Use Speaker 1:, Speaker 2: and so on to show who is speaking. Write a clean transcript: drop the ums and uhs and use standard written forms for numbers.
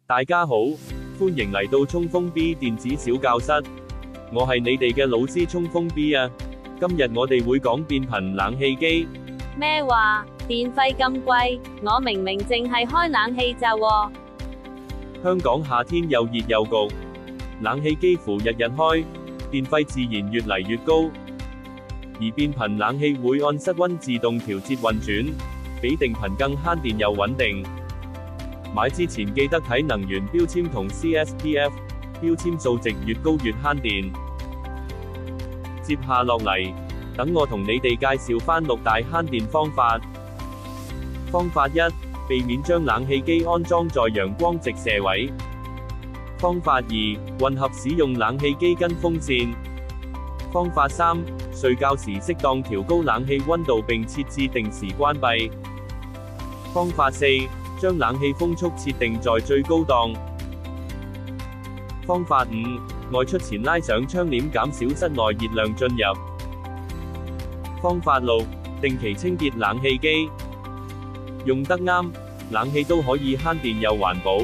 Speaker 1: 大家好，歡迎嚟到衝鋒 B 電子小教室，我係你哋嘅老師衝鋒 B 啊。今日我哋會講變頻冷氣機。
Speaker 2: 咩話？電費咁貴，我明明淨係開冷氣咋喎。
Speaker 1: 香港夏天又熱又焗，冷氣幾乎日日開，電費自然越嚟越高。而變頻冷氣會按室溫自動調節運轉，比定頻更慳電又穩定。買之前記得睇能源標籤同 CSPF， 標籤數值越高越慳電。接下落嚟，等我同你哋介紹返6大慳電方法。方法1，避免將冷氣機安裝在陽光直射位。方法2，混合使用冷氣機跟風扇。方法3，睡覺時適當調高冷氣溫度並設置定時關閉。方法4，將冷氣風速設定在最高檔。方法5，外出前拉上窗簾減少室內熱量進入。方法6，定期清潔冷氣機。用得啱，冷氣都可以慳電又環保。